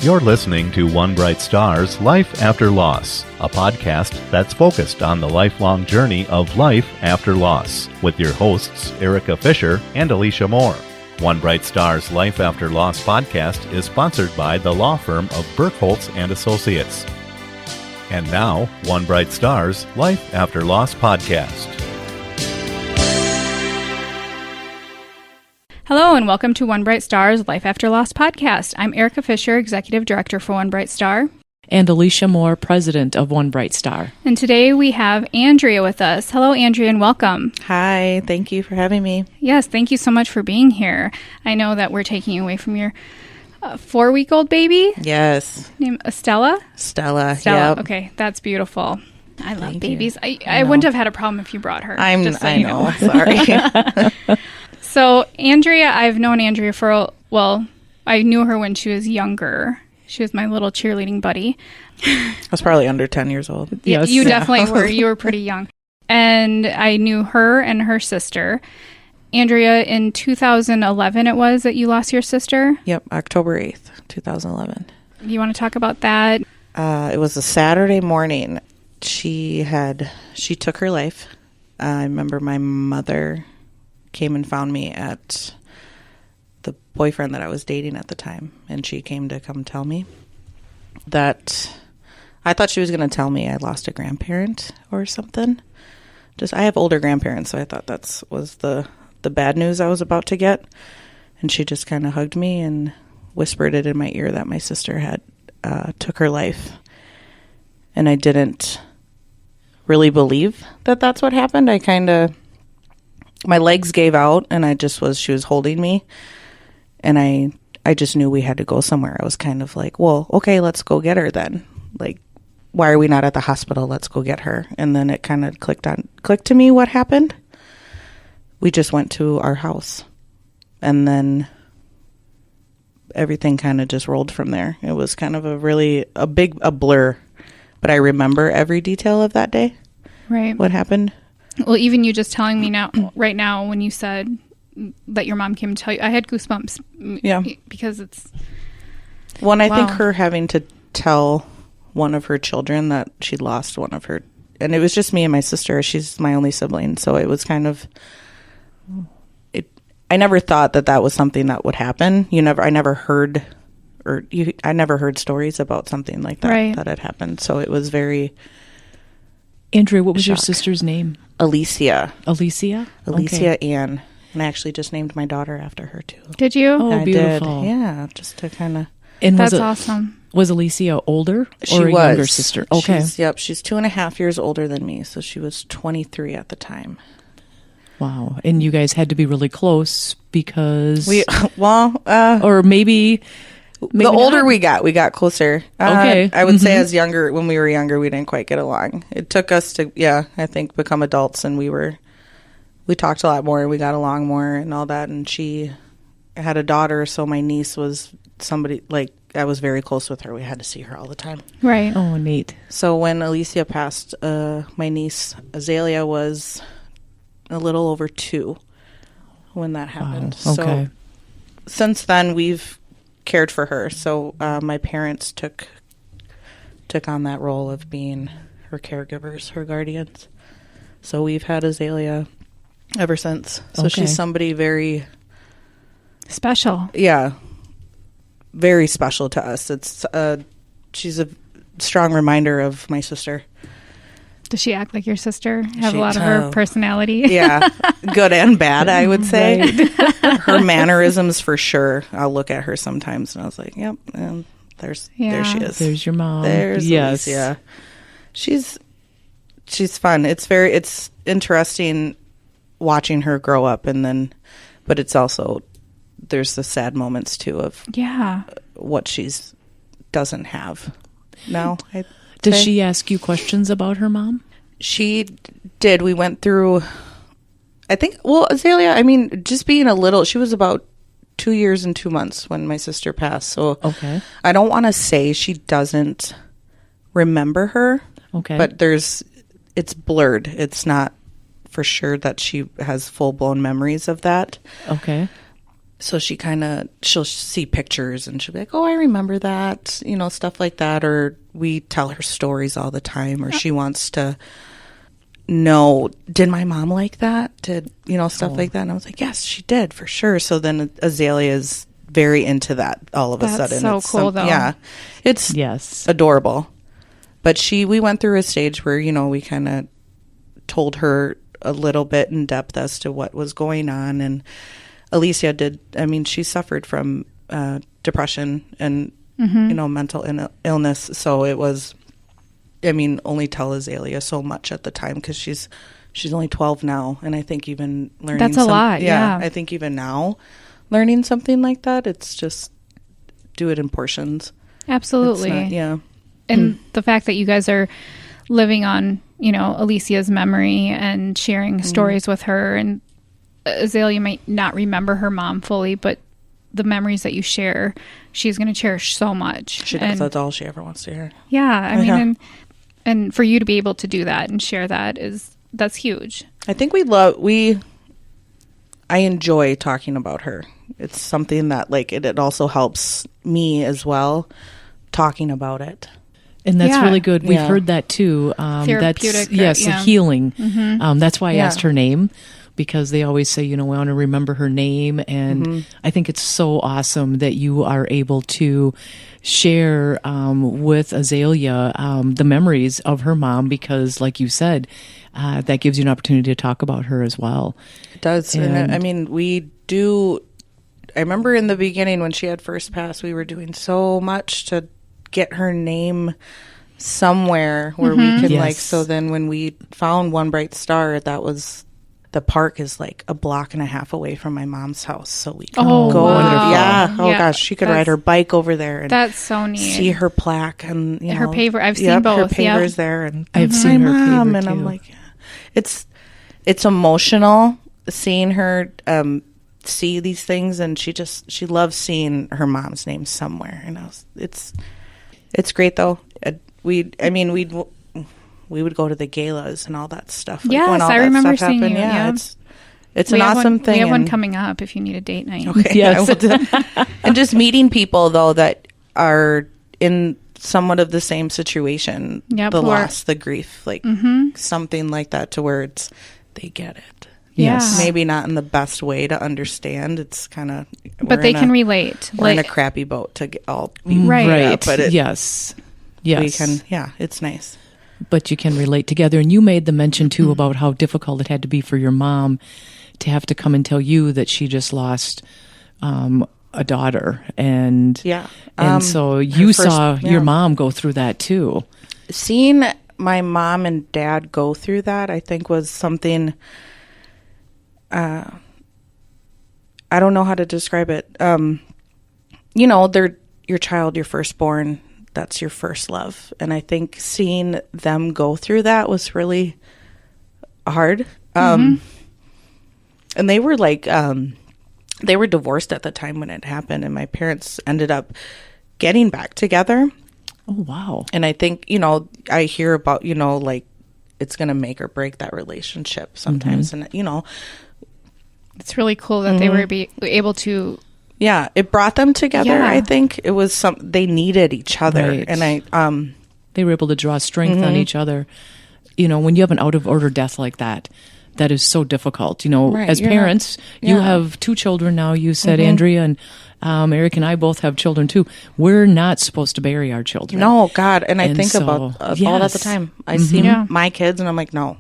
You're listening to One Bright Star's Life After Loss, a podcast that's focused on the lifelong journey of life after loss, with your hosts Erica Fisher and Alicia Moore. One Bright Star's Life After Loss podcast is sponsored by the law firm of Burkholz and Associates. And now, One Bright Star's Life After Loss podcast. Hello and welcome to One Bright Star's Life After Loss podcast. I'm Erica Fisher, Executive Director for One Bright Star. And Alicia Moore, President of One Bright Star. And today we have Andrea with us. Hello, Andrea, and welcome. Hi, thank you for having me. Yes, thank you so much for being here. I know that we're taking you away from your 4-week-old baby. Yes. Named Stella? Stella, Stella, yep. Okay, that's beautiful. I love Thank babies. you. I wouldn't have had a problem if you brought her. I know. Sorry. So, Andrea, I've known Andrea I knew her when she was younger. She was my little cheerleading buddy. I was probably under 10 years old. Yes. You definitely were. You were pretty young. And I knew her and her sister. Andrea, in 2011 it was that you lost your sister? Yep, October 8th, 2011. You want to talk about that? It was a Saturday morning. She took her life. I remember my mother came and found me at the boyfriend that I was dating at the time, and she came to come tell me that I thought she was going to tell me I lost a grandparent or something. I have older grandparents, so I thought that was the bad news I was about to get. And she just kind of hugged me and whispered it in my ear that my sister had took her life. And I didn't really believe that that's what happened. My legs gave out, and she was holding me, and I just knew we had to go somewhere. I was kind of like, well, okay, let's go get her then. Like, why are we not at the hospital? Let's go get her. And then it kind of clicked to me what happened. We just went to our house, and then everything kind of just rolled from there. It was kind of a blur, but I remember every detail of that day. Right. What happened. Well, even you just telling me right now, when you said that your mom came to tell you, I had goosebumps. Yeah. Because it's... Well, and I think her having to tell one of her children that she lost one of her... And it was just me and my sister. She's my only sibling. So it was kind of... I never thought that was something that would happen. I never heard stories about something like that, right, that had happened. So it was very... Andrea, what was your sister's name? Alicia. Alicia? Alicia Ann. And I actually just named my daughter after her, too. Did you? Oh, I beautiful. did. Yeah, just to kind of... That's awesome. Was Alicia older She or a was. younger sister? Okay. She's 2.5 years older than me, so she was 23 at the time. Wow. And you guys had to be really close because... or maybe the older we got closer. Okay. I would say when we were younger, we didn't quite get along. It took us to, I think, become adults, and we talked a lot more, we got along more and all that. And she had a daughter, so my niece was somebody, I was very close with her. We had to see her all the time. Right. Oh, neat. So when Alicia passed, my niece Azalea was a little over 2 when that happened. Wow. Okay. So since then, we've cared for her. So my parents took on that role of being her caregivers, her guardians. So we've had Azalea ever since. So she's somebody very special. Yeah, very special to us. She's a strong reminder of my sister. Does she act like your sister? Have a lot of her personality? Yeah, good and bad, I would say. Right. Her mannerisms, for sure. I'll look at her sometimes, and I was like, "Yep, and there she is. There's your mom. There's Alicia. She's fun. It's interesting watching her grow up, but it's also there's the sad moments too of what she's doesn't have now. Does she ask you questions about her mom? She did. We went through, I think, Azalea, just being she was about 2 years and 2 months when my sister passed. So I don't want to say she doesn't remember her. Okay. But it's blurred. It's not for sure that she has full-blown memories of that. Okay. So she'll see pictures and she'll be like, oh, I remember that, stuff like that. Or we tell her stories all the time, or she wants to know, did my mom like that? Stuff like that. And I was like, yes, she did, for sure. So then Azalea is very into that all of a sudden. That's so cool, though. Yeah. It's adorable. But we went through a stage where, we kind of told her a little bit in depth as to what was going on. And Alicia she suffered from depression and, mental illness. So it was, only tell Azalea so much at the time, because she's only 12 now. And I think even learning that's a lot. Yeah. I think even now learning something like that, it's just do it in portions. Absolutely. And the fact that you guys are living on, Alicia's memory and sharing stories with her, and Azalea might not remember her mom fully, but the memories that you share, she's going to cherish so much. She does. That's all she ever wants to hear. Yeah. And for you to be able to do that and share that's huge. I think I enjoy talking about her. It's something that it also helps me as well, talking about it. And that's really good. We've heard that too. Therapeutic. Healing. Mm-hmm. That's why I asked her name, because they always say, we want to remember her name. And I think it's so awesome that you are able to share with Azalea the memories of her mom, because like you said, that gives you an opportunity to talk about her as well. It does. And we do. I remember in the beginning when she had first passed, we were doing so much to get her name somewhere where we could so then when we found One Bright Star, the park is a block and a half away from my mom's house, so we can go. Wow. Gosh, she could ride her bike over there and that's so neat. See her plaque and her paver. I've seen both. Her paver's there, and I've seen her mom, paver and too. I'm like, it's emotional seeing her see these things, and she loves seeing her mom's name somewhere. It's great though. We would go to the galas and all that stuff. Yes, when all I that remember stuff seeing happened. you. Yeah, it's an awesome thing. We have one coming up if you need a date night. Okay. Yes. And just meeting people though that are in somewhat of the same situation, the loss, the grief, something like that, to where they get it. Yes. Maybe not in the best way to understand. It's kind of, but they can relate. We're in a crappy boat to get all be right. But yes, we can. Yeah, it's nice. But you can relate together. And you made the mention too about how difficult it had to be for your mom to have to come and tell you that she just lost a daughter, and so you saw your mom go through that too. Seeing my mom and dad go through that, I think, was something. I don't know how to describe it. They're your child, your firstborn. That's your first love. And I think seeing them go through that was really hard. And they were they were divorced at the time when it happened. And my parents ended up getting back together. Oh, wow. And I think, I hear about, it's going to make or break that relationship sometimes. And, it's really cool that they were able to. Yeah, it brought them together. I think it was they needed each other, right. And they were able to draw strength on each other. When you have an out of order death like that is so difficult. As parents, you have 2 children now. You said Andrea and Eric and I both have children too. We're not supposed to bury our children. No, God, and I think about all that the time. I see my kids, and I'm like, no,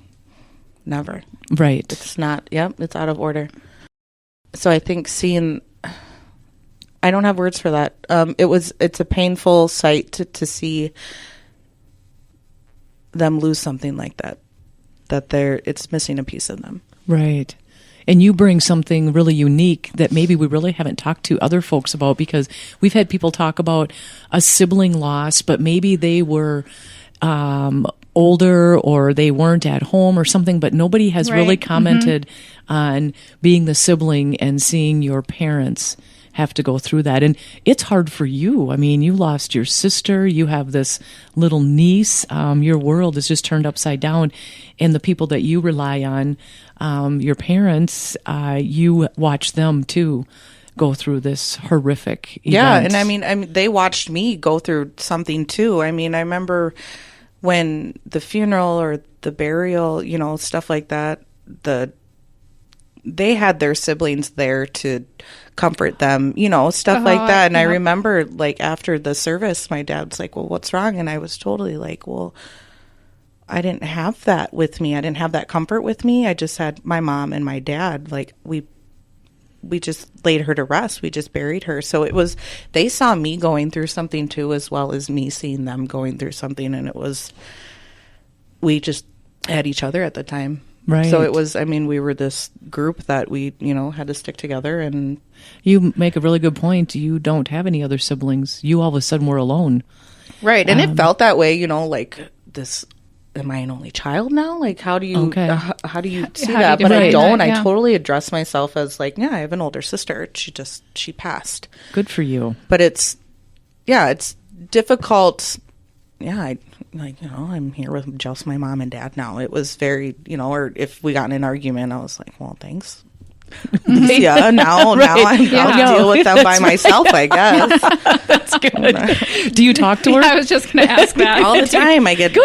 never. Right. It's not. Yep, it's out of order. So I think seeing. I don't have words for that. It's a painful sight to see them lose something like that. It's missing a piece of them. Right. And you bring something really unique that maybe we really haven't talked to other folks about, because we've had people talk about a sibling loss, but maybe they were older or they weren't at home or something, but nobody has really commented on being the sibling and seeing your parents have to go through that. And it's hard for you. I mean, you lost your sister, you have this little niece, your world is just turned upside down. And the people that you rely on, your parents, you watch them too go through this horrific event. Yeah, and I mean, they watched me go through something too. I mean, I remember when the funeral or the burial, you know, stuff like that, they had their siblings there to comfort them, you know, stuff like that. And I remember, like, after the service, my dad's like, well, what's wrong? And I was totally like, well, I didn't have that with me. I didn't have that comfort with me. I just had my mom and my dad. Like, we just laid her to rest. We just buried her. So it was, they saw me going through something too, as well as me seeing them going through something. And it was, we just had each other at the time. Right. So it was, I mean, we were this group that we, you know, had to stick together. And you make a really good point. You don't have any other siblings. You all of a sudden were alone. Right. And it felt that way, you know, like this, am I an only child now? Like, how do you, how do you see that? But I don't. I totally address myself as like, yeah, I have an older sister. She passed. Good for you. But it's difficult. Yeah, I'm here with just my mom and dad now. It was very, you know, or if we got in an argument, I was like, well, thanks. Yeah, now I'll deal with them by myself, I guess. That's good. Do you talk to her? I was just going to ask that. All the time. I get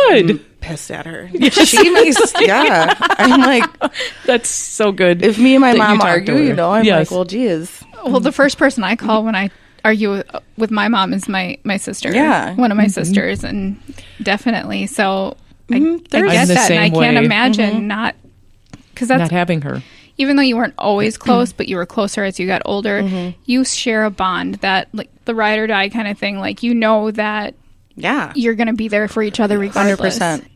pissed at her. Yes. She makes, I'm like, that's so good. If me and my mom argue, you know, I'm like, well, geez. Well, the first person I call when I argue with my mom is my sister. Yeah. One of my sisters, and definitely. So I get I'm the that, and same I can't way. imagine not, because that's not having her. Even though you weren't always close, but you were closer as you got older, you share a bond that, like, the ride or die kind of thing. Like, you know that you're going to be there for each other regardless. 100%.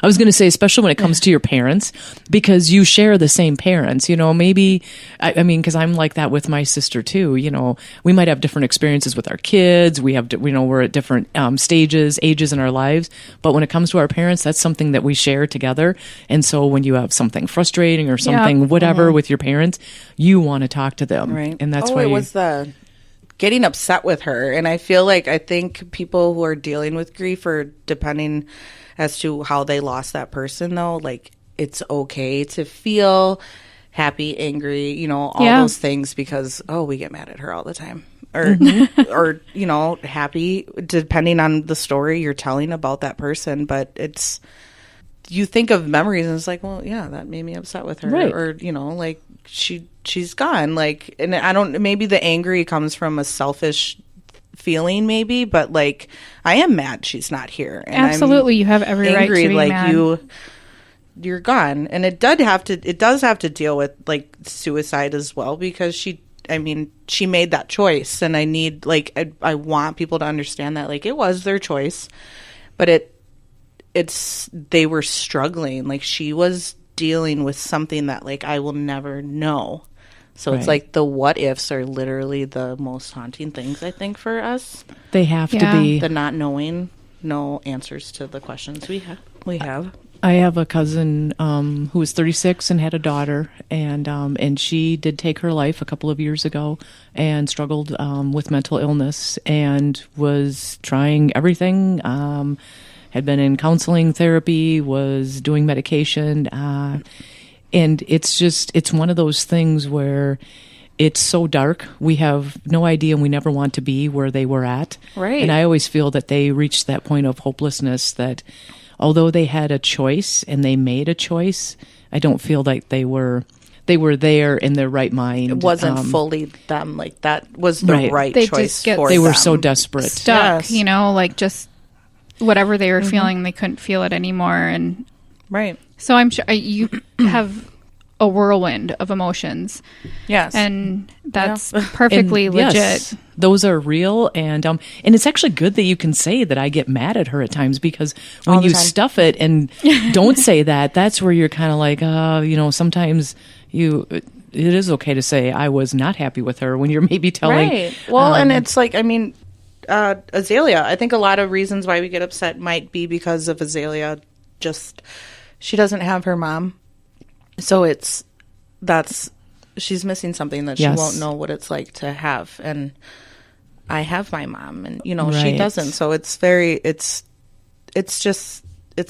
I was going to say, especially when it comes to your parents, because you share the same parents, you know, maybe, I mean, because I'm like that with my sister too, you know, we might have different experiences with our kids. We have, you know, we're at different ages in our lives. But when it comes to our parents, that's something that we share together. And so when you have something frustrating or something, whatever with your parents, you want to talk to them. Right. And that's why it was the getting upset with her. And I think people who are dealing with grief or depending as to how they lost that person, though, like, it's okay to feel happy, angry, you know, all those things, because we get mad at her all the time, or or, you know, happy, depending on the story you're telling about that person. But it's, you think of memories and it's like, well, yeah, that made me upset with her, right. Or, you know, like, she's gone, like, and I don't, maybe the angry comes from a selfish feeling, maybe, but like, I am mad she's not here, and absolutely, you have every right to be like mad. You're gone. And it does have to deal with, like, suicide as well, because she made that choice, and I need, like, I want people to understand that, like, it was their choice, but they were struggling, like, she was dealing with something that, like, I will never know. So it's like the what ifs are literally the most haunting things, I think, for us. They have to be. The not knowing, no answers to the questions we have. I have a cousin who was 36 and had a daughter, and she did take her life a couple of years ago and struggled with mental illness and was trying everything. Had been in counseling, therapy, was doing medication. And it's one of those things where it's so dark. We have no idea, and we never want to be where they were at. Right. And I always feel that they reached that point of hopelessness, that although they had a choice and they made a choice, I don't feel like they were there in their right mind. It wasn't fully them. Like, that was the right they choice just for They them. were so desperate. Stuck, you know, like, just whatever they were feeling, they couldn't feel it anymore. And right. so I'm sure you have a whirlwind of emotions. Yes. And that's perfectly legit. Yes, those are real. And it's actually good that you can say that I get mad at her at times, because when you stuff it and don't say that, that's where you're kind of like, you know, sometimes it is okay to say I was not happy with her when you're maybe telling. Right. Well, and it's like, I mean, Azalea, I think a lot of reasons why we get upset might be because of Azalea. Just, she doesn't have her mom. So she's missing something that she won't know what it's like to have. And I have my mom, and, you know, she doesn't. So it's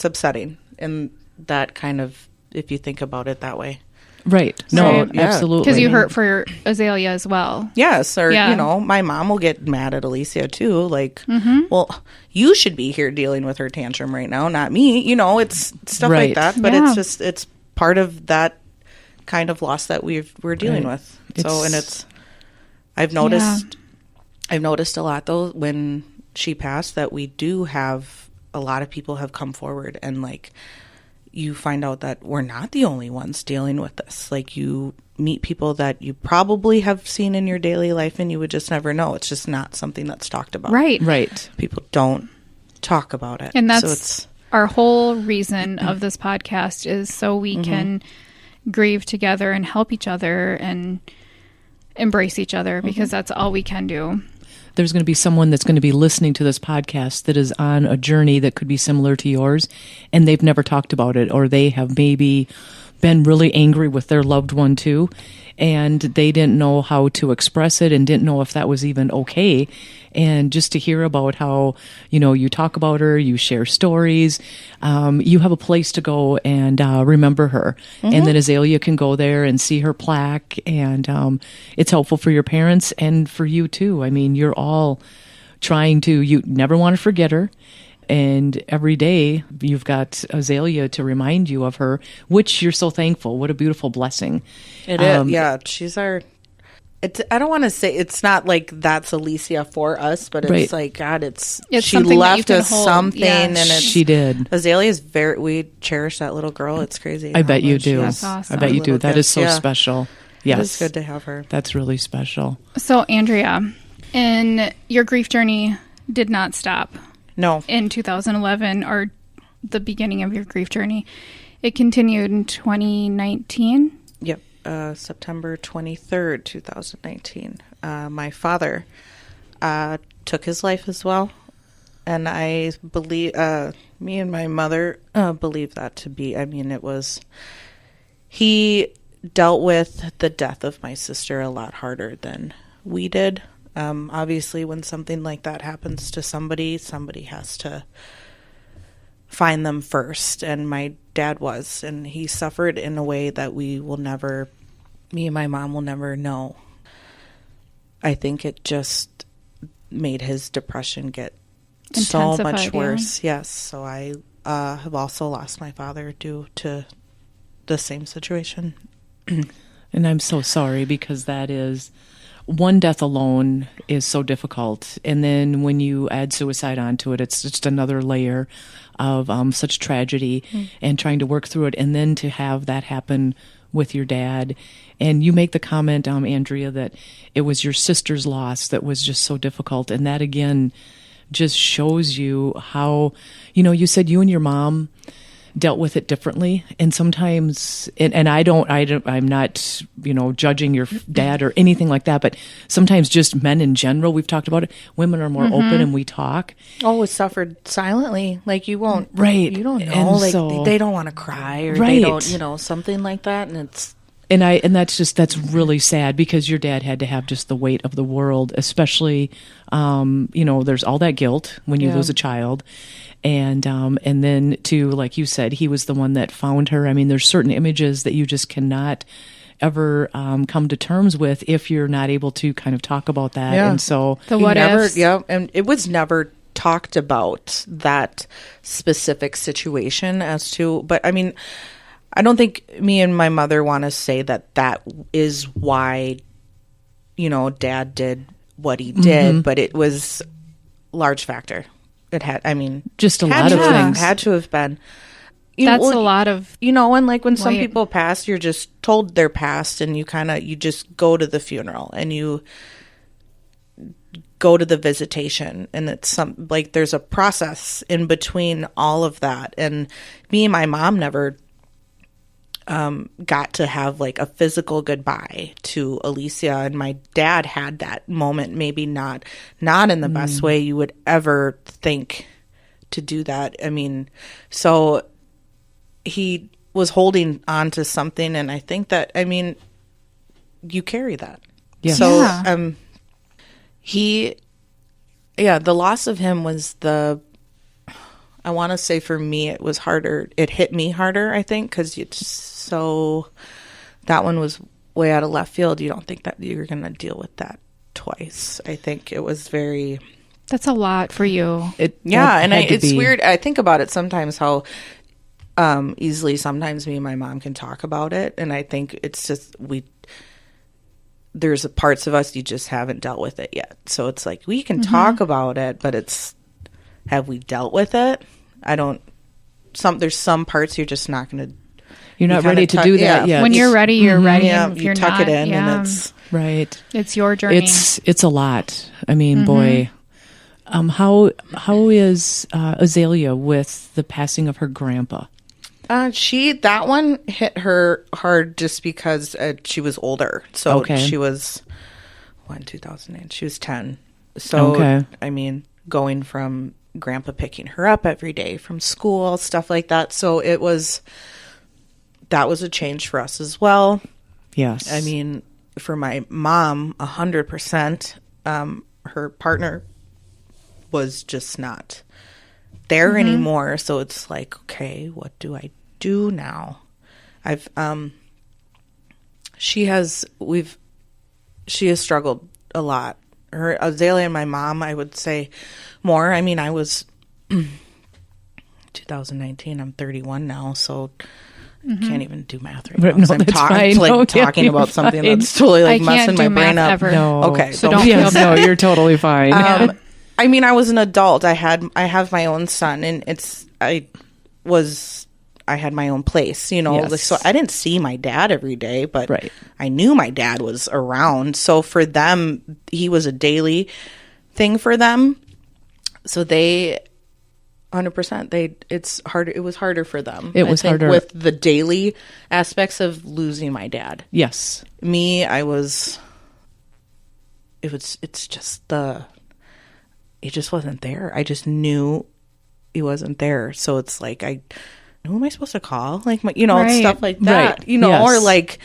upsetting. And that kind of, if you think about it that way. Right. So, No, yeah. absolutely. Because you hurt for Azalea as well. Yes, or Yeah. my mom will get mad at Alicia too. Like, well, you should be here dealing with her tantrum right now, not me. It's stuff Right. like that. But Yeah. it's part of that kind of loss that we're dealing Right. with. I've noticed a lot though when she passed that we do have a lot of people have come forward, and like you find out that we're not the only ones dealing with this. Like you meet people that you probably have seen in your daily life and you would just never know. It's just not something that's talked about. Right. People don't talk about it. And that's so it's our whole reason of this podcast, is so we can grieve together and help each other and embrace each other, because that's all we can do. There's going to be someone that's going to be listening to this podcast that is on a journey that could be similar to yours, and they've never talked about it, or they have maybe been really angry with their loved one too, and they didn't know how to express it and didn't know if that was even okay. And just to hear about how, you talk about her, you share stories, you have a place to go and remember her. And then Azalea can go there and see her plaque, and it's helpful for your parents and for you too. I mean, you're all trying to, you never want to forget her. And every day you've got Azalea to remind you of her, which you're so thankful. What a beautiful blessing. It is. Yeah, she's our... I don't want to say it's not like that's Alicia for us, but it's like, God, It's she something that you left can us hold. something, Yeah. and it's, She did. Azalea's we cherish that little girl. It's crazy. I how bet you much do. That's awesome. I bet you do. Little That is gift, so yeah. special. Yes. It's good to have her. That's really special. So, Andrea, and your grief journey did not stop No. in 2011, or the beginning of your grief journey. It continued in 2019. Yep. September 23rd, 2019. My father took his life as well. And I believe, me and my mother believe that to be, he dealt with the death of my sister a lot harder than we did. Obviously, when something like that happens to somebody has to find them first. And my dad was, and he suffered in a way that me and my mom will never know. I think it just made his depression get so much worse. Yeah. Yes. So I have also lost my father due to the same situation. And I'm so sorry, because that is, one death alone is so difficult. And then when you add suicide onto it, it's just another layer of such tragedy and trying to work through it. And then to have that happen with your dad. And you make the comment, Andrea, that it was your sister's loss that was just so difficult. And that, again, just shows you how, you said you and your mom dealt with it differently. And sometimes, and I'm not, judging your dad or anything like that, but sometimes just men in general, we've talked about it, women are more open and we talk. Oh, it suffered silently. Like you won't, right. You don't know, and like so, they don't want to cry, or right. they don't, something like that. And it's, and that's really sad, because your dad had to have just the weight of the world, especially, there's all that guilt when you lose a child. And then to, like you said, he was the one that found her. I mean, there's certain images that you just cannot ever come to terms with if you're not able to kind of talk about that. Yeah. And so The what ifs. Yeah, and it was never talked about, that specific situation as to, but I mean, I don't think me and my mother want to say that is why, Dad did what he did, but it was large factor. It had, just a lot of things had to have been. That's a lot of, and like when some Wait. people pass, you're just told they're passed, and you just go to the funeral and you go to the visitation, and it's there's a process in between all of that. And me and my mom never got to have like a physical goodbye to Alicia, and my dad had that moment, maybe not in the best way you would ever think to do that. So he was holding on to something, and I think that, you carry that. Yes. So the loss of him was I want to say for me, it was harder. It hit me harder, I think, because it's so that one was way out of left field. You don't think that you're going to deal with that twice. I think it was very... That's a lot for you. It's weird. I think about it sometimes how easily sometimes me and my mom can talk about it, and I think it's just there's parts of us you just haven't dealt with it yet. So it's like we can talk about it, but it's, have we dealt with it? There's some parts you're just not going to. You're not ready to do that yet. When you're ready, you're ready. Yeah, and if you you're tuck not, it in, and it's right. It's your journey. It's a lot. I mean, boy. How is Azalea with the passing of her grandpa? That one hit her hard just because she was older. So she was 2008. She was 10. So I mean, going from grandpa picking her up every day from school, stuff like that. So that was a change for us as well. Yes. I mean, for my mom, 100%. Her partner was just not there anymore. So it's like, okay, what do I do now? She has struggled a lot. Her Azalea and my mom, I would say more. I mean, I was 2019. I'm 31 now, so can't even do math right now. No, I'm talking about something that's totally like messing my brain up. Ever. No, okay, so don't feel no, you're totally fine. I mean, I was an adult. I have my own son, and I had my own place, you know. Yes. So I didn't see my dad every day, but right. I knew my dad was around. So for them, he was a daily thing for them. So they 100%. It's harder. It was harder for them. It was harder with the daily aspects of losing my dad. Yes. Me, it's just it just wasn't there. I just knew he wasn't there. So it's like, who am I supposed to call? Like, stuff like that, right. Yes. Or like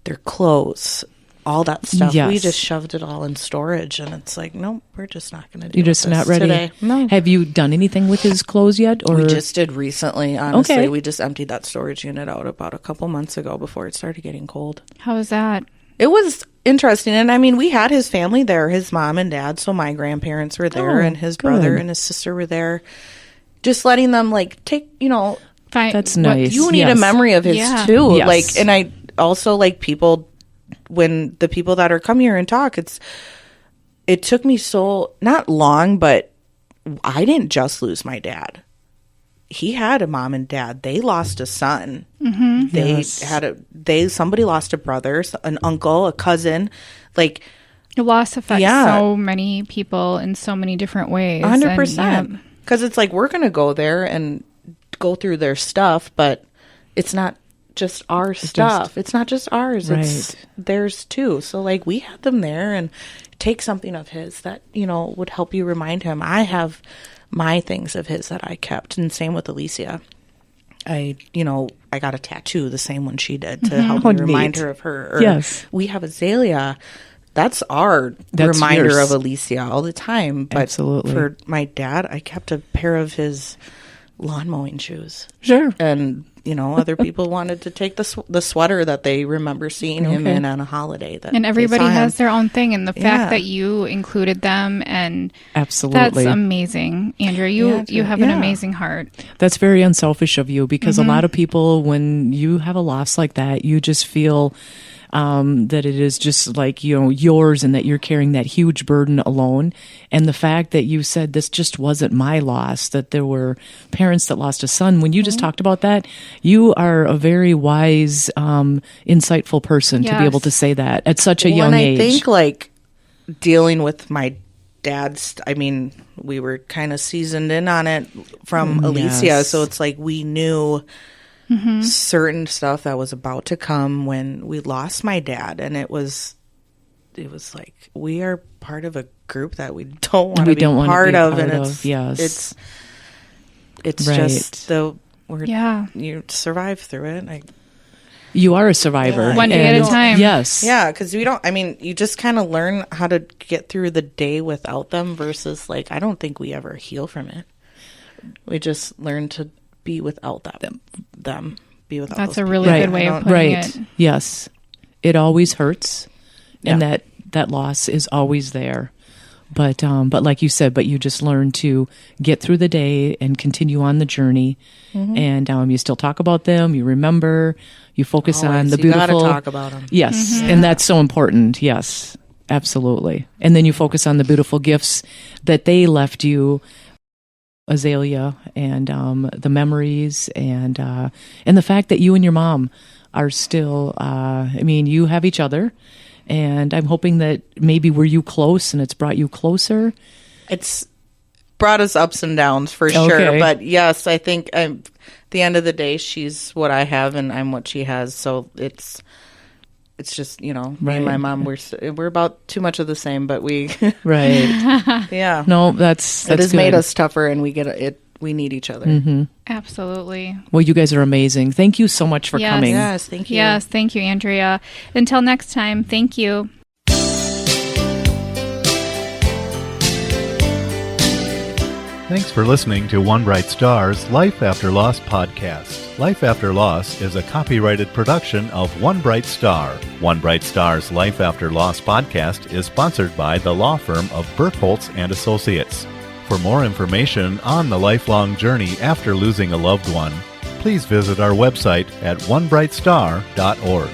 their clothes, all that stuff. Yes. We just shoved it all in storage, and it's like, nope, we're just not going to do You're just not ready today. No. Have you done anything with his clothes yet? Or we just did recently, honestly. Okay. We just emptied that storage unit out about a couple months ago before it started getting cold. How was that? It was interesting. And I mean, we had his family there, his mom and dad. So my grandparents were there, and his brother and his sister were there. Just letting them take, That's nice. You need a memory of his too. Yes. And I also people, when the people that are come here and talk, it took me so, not long, but I didn't just lose my dad. He had a mom and dad. They lost a son. Somebody lost a brother, an uncle, a cousin. Loss affects so many people in so many different ways. 100%. Because it's like, we're going to go there and go through their stuff, but it's not just our stuff. It's not just ours. Right. It's theirs too. So we had them there, and take something of his that, would help you remind him. I have my things of his that I kept, and same with Alicia. I got a tattoo, the same one she did, to help me remind her of her. Yes. We have Azalea. That's reminder yours. Of Alicia all the time. But absolutely. For my dad, I kept a pair of his lawn mowing shoes. Sure. And, other people wanted to take the sweater that they remember seeing him in on a holiday. And everybody has their own thing. And the fact that you included them, and absolutely, that's amazing. Andrea, you have an amazing heart. That's very unselfish of you, because a lot of people, when you have a loss like that, you just feel that it is just yours, and that you're carrying that huge burden alone. And the fact that you said this just wasn't my loss, that there were parents that lost a son. When you just talked about that, you are a very wise, insightful person to be able to say that at such a young age. I think dealing with my dad's, we were kind of seasoned in on it from Alicia. Yes. So it's we knew certain stuff that was about to come when we lost my dad, and it was we are part of a group that we don't want to be part of, and it's right. just you survive through it. You are a survivor. One day at a time. Yes. Yeah, because you just kind of learn how to get through the day without them, versus I don't think we ever heal from it. We just learn to be without them. be without That's those a really people. good way of putting it. Yes. It always hurts, and Yeah. that loss is always there. But like you said, but you just learn to get through the day and continue on the journey. And you still talk about them. You remember. You focus on Always. the You beautiful. gotta talk about them. Yes, and that's so important. Yes, absolutely. And then you focus on the beautiful gifts that they left you, Azalea, and the memories, and the fact that you and your mom are still. I mean, you have each other. And I'm hoping that maybe were you close and it's brought you closer? It's brought us ups and downs for Okay. sure. But yes, I think at the end of the day, she's what I have and I'm what she has. So it's just, me and my mom, we're about too much of the same, but we, Right. yeah. No, that's it has good. made us tougher and we need each other. Absolutely. Well, you guys are amazing. Thank you so much for Yes. coming. Yes, thank you. Yes, thank you, Andrea. Until next time, thank you. Thanks for listening to One Bright Star's Life After Loss podcast. Life After Loss is a copyrighted production of One Bright Star. One Bright Star's Life After Loss podcast is sponsored by the law firm of Burkholtz and Associates. For more information on the lifelong journey after losing a loved one, please visit our website at onebrightstar.org.